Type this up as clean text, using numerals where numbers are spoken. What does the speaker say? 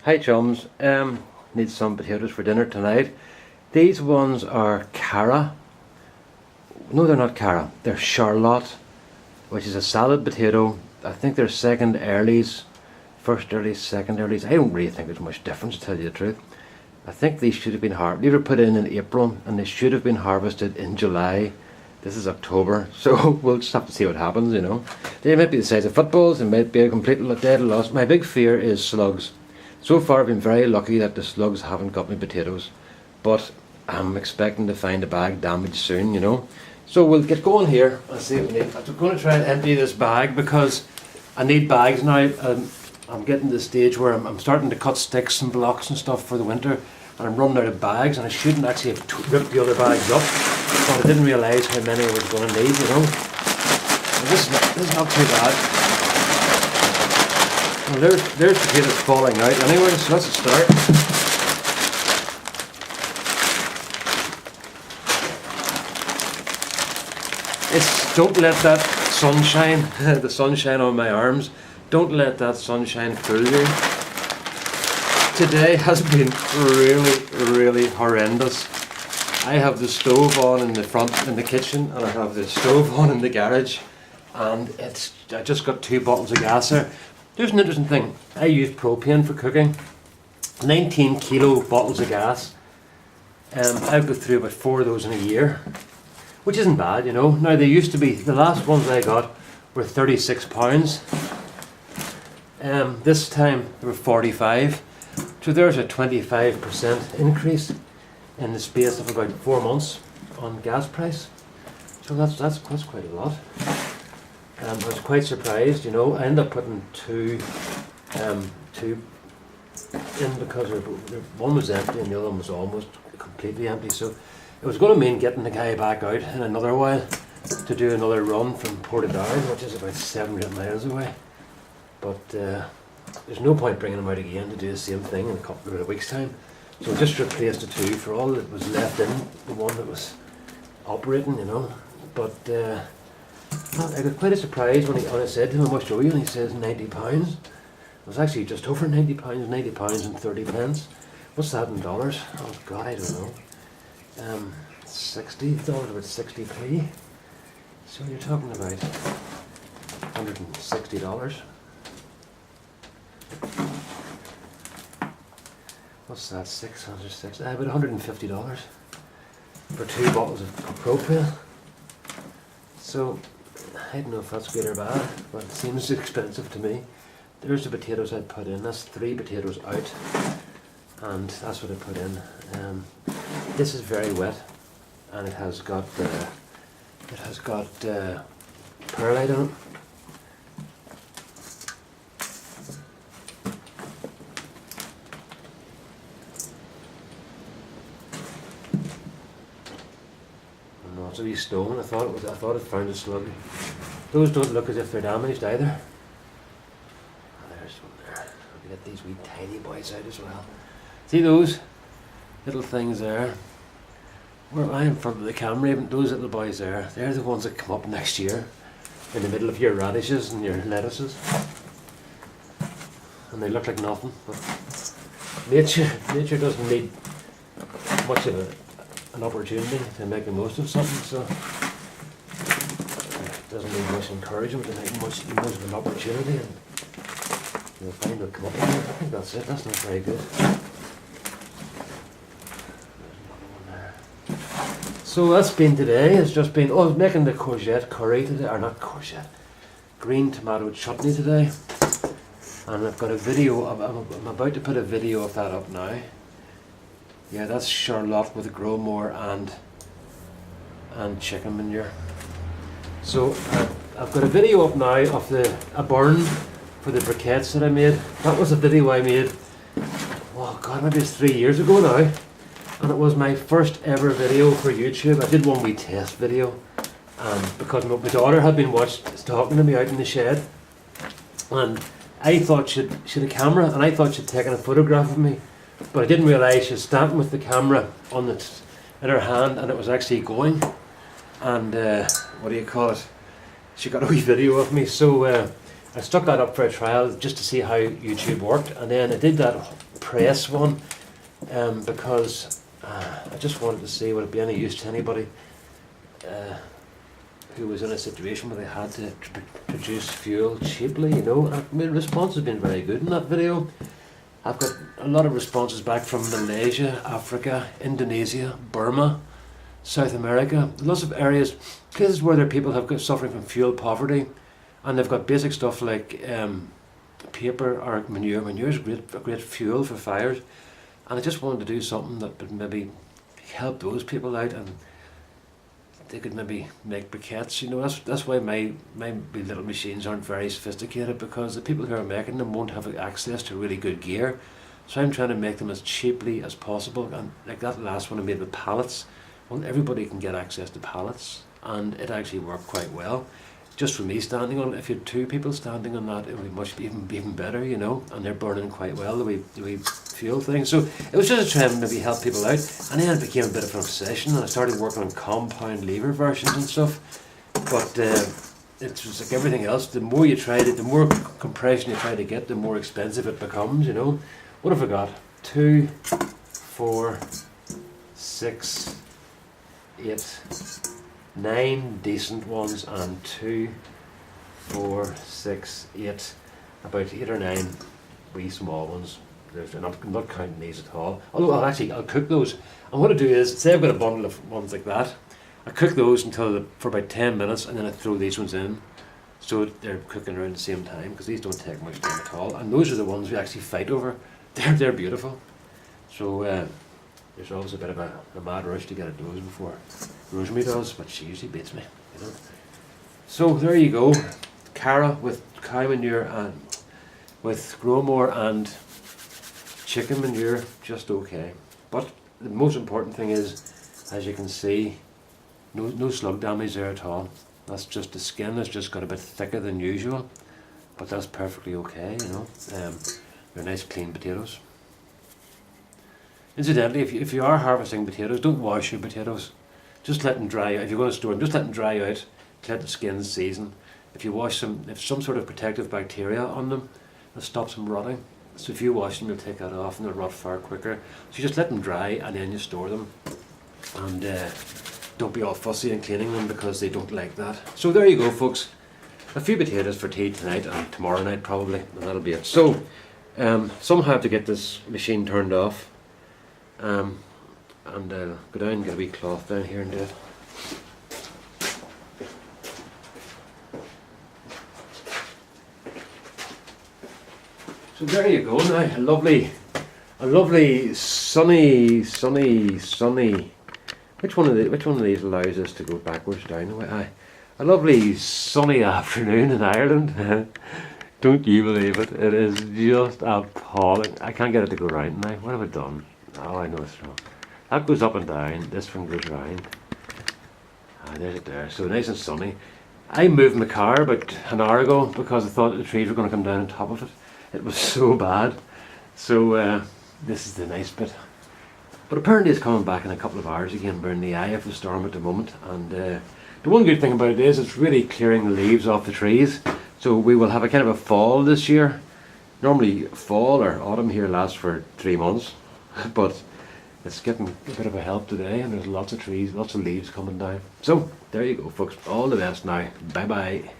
Hi chums, need some potatoes for dinner tonight. These ones are Cara. No, they're not Cara, they're Charlotte, which is a salad potato. I think they're second earlies, first earlies, second earlies. I don't really think there's much difference, to tell you the truth. I think these should have been these were put in April and they should have been harvested in July. This is October, so we'll just have to see what happens, you know. They might be the size of footballs, they might be a complete dead loss. My big fear is slugs. So far I've been very lucky that the slugs haven't got me potatoes, but I'm expecting to find a bag damaged soon, you know. So we'll get going here and see what we need. I'm going to try and empty this bag because I need bags now. I'm getting to the stage where I'm starting to cut sticks and blocks and stuff for the winter, and I'm running out of bags, and I shouldn't actually have ripped the other bags up, but I didn't realise how many I was going to need, you know. And this is not too bad. Well, there's potatoes falling out anyway, so let's start. Don't let that sunshine, the sunshine on my arms, don't let that sunshine fool you. Today has been really horrendous. I have the stove on in the front in the kitchen, and I have the stove on in the garage, and I just got 2 bottles of gas there. There's an interesting thing. I use propane for cooking. 19 kilo bottles of gas. I've got through about 4 of those in a year, which isn't bad, you know. Now they used to be, the last ones I got were £36. This time they were 45. So there's a 25% increase in the space of about 4 months on gas price. So that's quite a lot. I was quite surprised, you know. I ended up putting two in because one was empty and the other one was almost completely empty. So it was going to mean getting the guy back out in another while to do another run from Portadown, which is about 700 miles away. But there's no point bringing him out again to do the same thing in a couple of weeks' time. So I just replaced the 2 for all that was left in the one that was operating, you know. But I got quite a surprise when I said to him, "I must show you," and he says £90. It was actually just over £90, £90 and 30 pence. What's that in dollars? Oh God, I don't know. $60, about 60p. So you're talking about $160. What's that? $660? About $150 for 2 bottles of propane. So I don't know if that's good or bad, but it seems expensive to me. There's the potatoes I put in. That's 3 potatoes out, and that's what I put in. This is very wet, and it has got perlite on it. No, it's a wee stone. I thought it found a slug. Those don't look as if they're damaged either. There's one there. We get these wee tiny boys out as well. See those little things there? Where I am in front of the camera, even those little boys there, they're the ones that come up next year in the middle of your radishes and your lettuces. And they look like nothing, but nature doesn't need much of an opportunity to make the most of something, so it doesn't need much encouragement to make much of an opportunity, and you'll find they'll come up with it. I think that's it. That's not very good. So that's been today. It's just been, I was making the courgette curry today, or not courgette, green tomato chutney today. And I've got a video, I'm about to put a video of that up now. Yeah, that's Charlotte with Gromore and chicken manure. So I've got a video up now of a burn for the briquettes that I made. That was a video I made, oh God, maybe it's 3 years ago now. And it was my first ever video for YouTube. I did one wee test video, because my daughter had been talking to me out in the shed, and I thought she had a camera, and I thought she'd taken a photograph of me, but I didn't realise she was standing with the camera in her hand, and it was actually going. And what do you call it? She got a wee video of me, so I stuck that up for a trial just to see how YouTube worked, and then I did that press one because I just wanted to see would it be any use to anybody who was in a situation where they had to produce fuel cheaply, you know. And the response has been very good in that video. I've got a lot of responses back from Malaysia, Africa, Indonesia, Burma, South America, lots of areas, places where there are people have got suffering from fuel poverty, and they've got basic stuff like paper or manure. Manure is a great fuel for fires, and I just wanted to do something that would maybe help those people out, and they could maybe make briquettes. You know, that's why my little machines aren't very sophisticated, because the people who are making them won't have access to really good gear. So I'm trying to make them as cheaply as possible. And like that last one I made with pallets, well, everybody can get access to pallets, and it actually worked quite well. Just for me standing on it, if you had two people standing on that, it would be much even better, you know. And they're burning quite well, the wee fuel thing. So it was just a try to maybe help people out, and then it became a bit of an obsession, and I started working on compound lever versions and stuff. But it's just like everything else. The more you try it, the more compression you try to get, the more expensive it becomes, you know. What have I got? 2, 4, 6, 8, 9 decent ones, and 2, 4, 6, 8, about 8 or 9 wee small ones. I'm not counting these at all. Although I'll cook those. And what I do is, say I've got a bundle of ones like that, I cook those for about 10 minutes, and then I throw these ones in, so they're cooking around the same time, because these don't take much time at all. And those are the ones we actually fight over. They're beautiful. So there's always a bit of a mad rush to get it done before Rosemary does, but she usually beats me, you know. So there you go, Cara with cow manure and with Gromore and chicken manure, just okay. But the most important thing is, as you can see, no slug damage there at all. That's just the skin has just got a bit thicker than usual, but that's perfectly okay, you know. They're nice clean potatoes. Incidentally, if you are harvesting potatoes, don't wash your potatoes. Just let them dry out. If you're going to store them, just let them dry out, let the skins season. If you wash them, if some sort of protective bacteria on them, it stops them rotting. So if you wash them, you'll take that off and they'll rot far quicker. So you just let them dry and then you store them. And don't be all fussy in cleaning them, because they don't like that. So there you go, folks. A few potatoes for tea tonight and tomorrow night probably, and that'll be it. So somehow I have to get this machine turned off. And go down and get a wee cloth down here and do it. So there you go now, a lovely sunny. Which one of these allows us to go backwards down? A lovely sunny afternoon in Ireland. Don't you believe it? It is just appalling. I can't get it to go round now. What have I done? Oh, I know it's wrong. That goes up and down. This one goes round. There's it there. So nice and sunny. I moved my car about an hour ago because I thought the trees were going to come down on top of it. It was so bad. So this is the nice bit. But apparently it's coming back in a couple of hours again. We're in the eye of the storm at the moment. And the one good thing about it is it's really clearing the leaves off the trees. So we will have a kind of a fall this year. Normally fall or autumn here lasts for 3 months. But it's getting a bit of a help today, and there's lots of trees, lots of leaves coming down. So there you go, folks. All the best now. Bye bye.